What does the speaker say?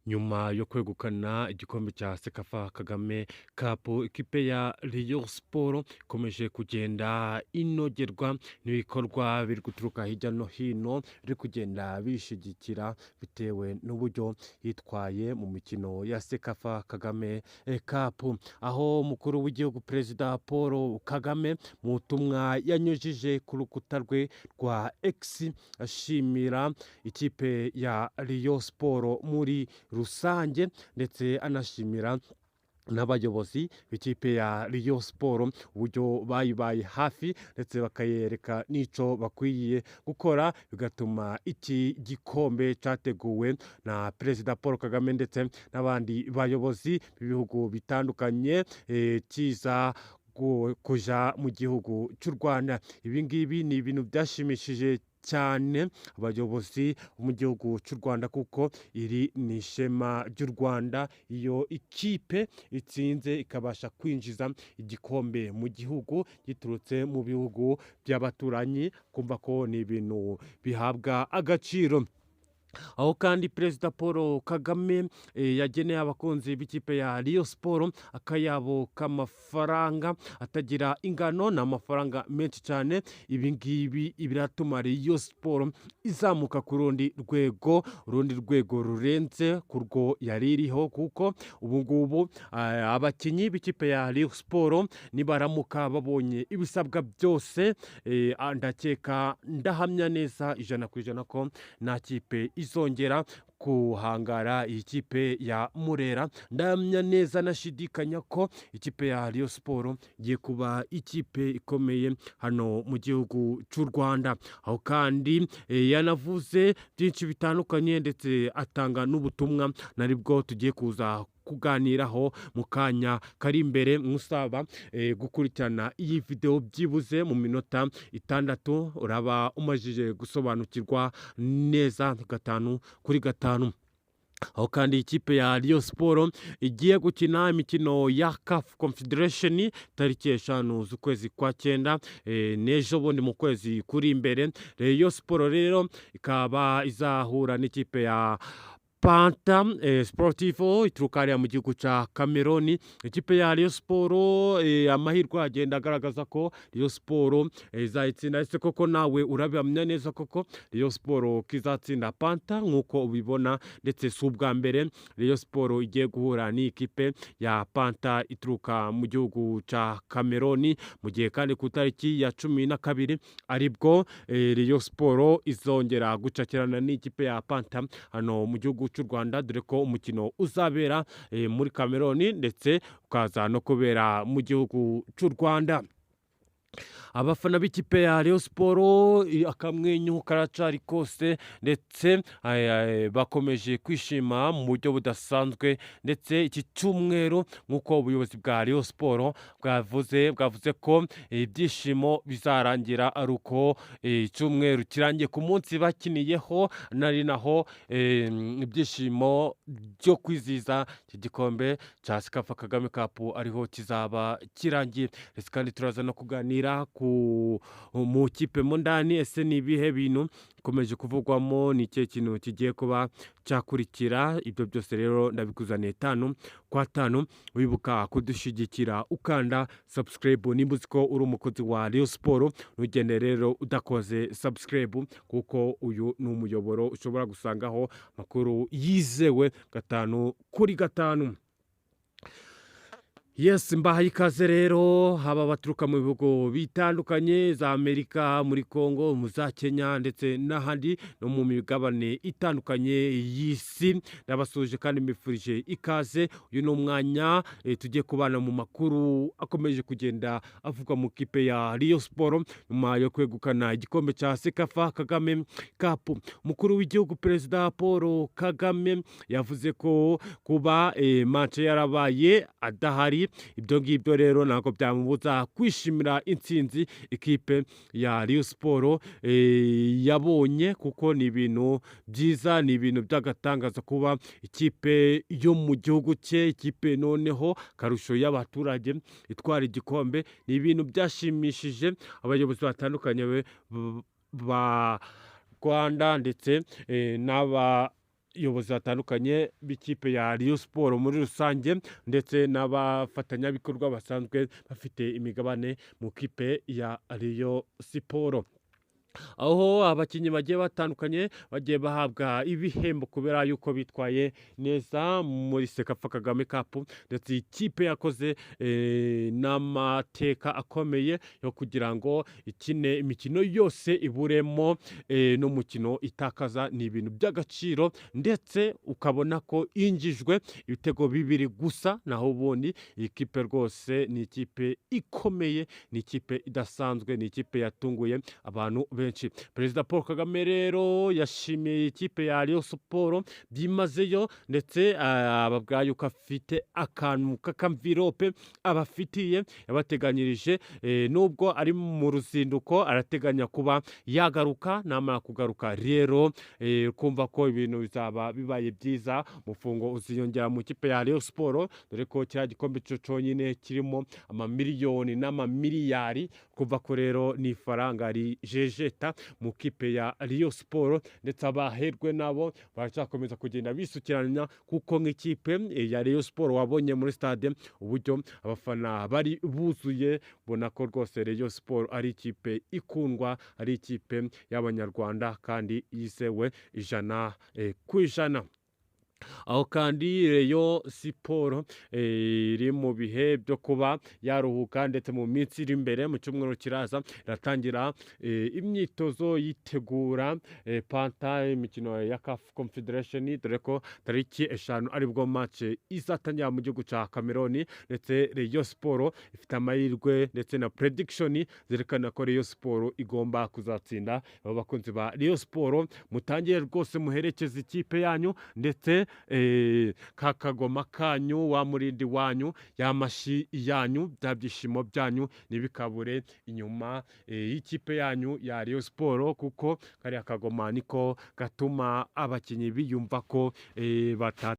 Nyuma yo kwegukana igikombe cya Sekafa Kagame Cup, ikipe ya Rayon Sport ikomeje kugenda inogerwa n'ibikorwa biri guturuka hirya no hino, biri kugenda bishigikira bitewe n'uburyo yitwaye mu mikino ya Sekafa Kagame Cup, aho umukuru w'igihugu Perezida Paul Kagame mu butumwa yanyujije ku rukuta rwe rwa X ashimira ikipe ya Rayon Sport muri rusange, ndetse anashimira n'abayobozi b'ikipe ya Rayon Sport uburyo bayibaye hafi, ndetse bakayereka n'icyo bakwiye gukora bigatuma iki gikombe cyateguwe na Perezida Paul Kagame ndetse n'abandi bayobozi b'ibihugu bitandukanye kiza kuja mu gihugu cy'u Rwanda. Ibi ngibi ni ibintu byashimishije cyane abayobozi bo mu gihugu cy'u Rwanda, kuko iri ni ishema ry'u Rwanda iyo ikipe itsinze ikabasha kwinjiza igikombe mu gihugu giturutse mu bihugu by'abaturanyi, kumva ko ni ibintu bihabwa agaciro. Aho kandi Perezida Paul Kagame yageneye abakunzi b'ikipe ya Rayon Sport akayabo k'amafaranga atagira ingano, ni amafaranga menshi cyane. Ibi ngibi biratuma Rayon Sport izamuka ku rundi rwego rurenze ku rwo yari iriho, kuko ubu ngubu abakinnyi b'ikipe ya Rayon Sport nibaramuka babonye ibisabwa byose, ndakeka ndahamya neza 100% ko nta kipe izongera kuhangara iyi kipe ya Murera. Ndamya neza nashidikanya ko ikipe ya Rayon Sport igiye kuba ikipe ikomeye hano mu gihugu cy'u Rwanda. Aho kandi yanavuze byinshi bitandukanye, ndetse atanga n'ubutumwa naribwo tugiye kuza kuganiraho mu kanya kari imbere. Musaba gukurikirana iyi video byibuze mu minota 6, uraba umajije gusobanukirwa neza 5 kuri 5. Aho kandi ikipe ya Rayon Sport igiye gukina imikino ya CAF Confederation tariki 5 z'ukwezi kwa 9, n'ejo bundi mu kwezi kuri imbere. Rayon Sport rero ikaba izahura n'ikipe ya Panta Sportivo ituruka hariya mu gihugu cya Cameroon. Ikipe ya Rayon Sport amahirwe agenda agaragaza ko Rayon Sport izayitsinda. Ese koko nawe urabihamya neza koko Rayon Sport kizatsinda Panta nk'uko ubibona? Ndetse si ubwa mbere Rayon Sport igiye guhura n'ikipe ya Panta ituruka mu gihugu cya Cameroon, mu gihe kandi ku itariki ya 12 aribwo Rayon Sport izongera gucakirana n'ikipe ya Panta hano mu gihugu cy'u Rwanda, dore ko umukino uzabera muri Cameroon ndetse ukaza no kubera mu gihugu cy'u Rwanda. Abafana b'ikipe ya Rayon Sport akamwenyu karacari kose, ndetse bakomeje kwishima mu buryo budasanzwe. Ndetse iki cyumweru nk'uko ubuyobozi bwa Rayon Sport bwavuze ko ibyishimo bizarangira ari uko icyumweru kirangiye ku munsi bakiniyeho, nari naho ibyishimo byo kwizihiza iki gikombe cya Sekafa Kagame Cup ariho kizaba kirangiye. Ndetse kandi turaza no kuganira mu kipe mo ndani, ese ni ibihe bintu bikomeje kuvugwamo, ni ikihe kintu kigiye kuba cyakurikira. Ibyo byose rero ndabikuzaniye 5 kwa 5. Wibuka kudushigikira ukanda subscribe nimba uzi ko uri umukozi wa Rayon Sport, ntugende rero udakoze subscribe, kuko uyu ni umuyoboro ushobora gusangaho makuru yizewe 5 kuri 5. Yes, mbahaye ikaze rero haba baturuka mu bihugu bitandukanye za Amerika, muri Congo, mu za Kenya, ndetse n'ahandi no mu migabane itandukanye y'isi. Ndabasuje kandi mbifurije ikaze. Uyu ni umwanya tugiye kubana mu makuru akomeje kugenda avuga mu kipe ya Rayon Sport nyuma yo kwegukana igikombe cya Sekafa Kagame Cup. Umukuru w'igihugu Perezida Paul Kagame yavuze ko kuba match yarabaye adahari, ibyo ngibyo rero ntabwo byamubuza kwishimira intsinzi ikipe ya Rayon Sport yabonye, kuko ni ibintu byiza, ni ibintu by'agatangaza kuba ikipe yo mu gihugu cye, ikipe noneho karusho y'abaturage itwara igikombe. Ni ibintu byashimishije abayobozi batandukanye ba Rwanda ndetse n'aba n'abayobozi batandukanye b'ikipe ya Rayon Sports muri rusange ndetse n'abafatanyabikorwa basanzwe bafite imigabane mu kipe ya Rayon Sports. Aho abakinnyi bagiye batandukanye bagiye bahabwa ibihembo kubera yuko bitwaye neza muri Sekafa Kagame Cup, ndetse iyi kipe yakoze n'amateka akomeye yo kugira ngo ikine imikino yose iburemo n'umukino itakaza. Ni ibintu by'agaciro, ndetse ukabona ko yinjijwe ibitego 2 gusa, naho ubundi iyi kipe rwose ni ikipe ikomeye, ni ikipe idasanzwe, ni ikipe yatunguye abantu benshi. Perezida Paul Kagame rero yashimiye ikipe ya Rayon Sports byimazeyo, ndetse ababwira yuko afite akantu k'akamvirope abafitiye yabateganyirije, nubwo ari mu ruzinduko arateganya kuba yagaruka. Namara kugaruka rero kumva ko ibintu bizaba bibaye byiza, umufungo uziyongera mu kipe ya Rayon Sports, dore ko kiriya gikombe cyonyine kirimo amamiliyoni n'amamiliyari, kumva ko rero ni ifaranga rijejeta mu kipe ya Rayon Sports, ndetse abaherwe nabo baracakomeza kugenda bisukiranya, kuko nk'ikipe ya Rayon Sports wabonye muri stade uburyo abafana bari buzuye, bona ko rwose Rayon Sports ari ikipe ikundwa, ari ikipe y'abanyarwanda kandi yizewe 100%. Aho kandi Rayon Sports iri mu bihe byo kuba yaruhuka, ndetse mu minsi iri imbere mu cyumweru kiraza iratangira imyitozo yitegura panta imikino ya CAF Confederation, dore ko tariki 5 aribwo match izatangira mu gihugu cya Cameroon, ndetse Rayon Sports ifite amahirwe ndetse na prediction zerekana ko Rayon Sports igomba kuzatsinda. Abakunzi ba Rayon Sports mutangiye rwose muherekeza ikipe yanyu, ndetse kakagoma kanyu, wa murindi wanyu, yamashi yanyu, bya byishimo byanyu nibikabure inyuma y'ikipe yanyu ya Rayon Sports, kuko kariya kagoma niko gatuma abakinnyi biyumva ko bata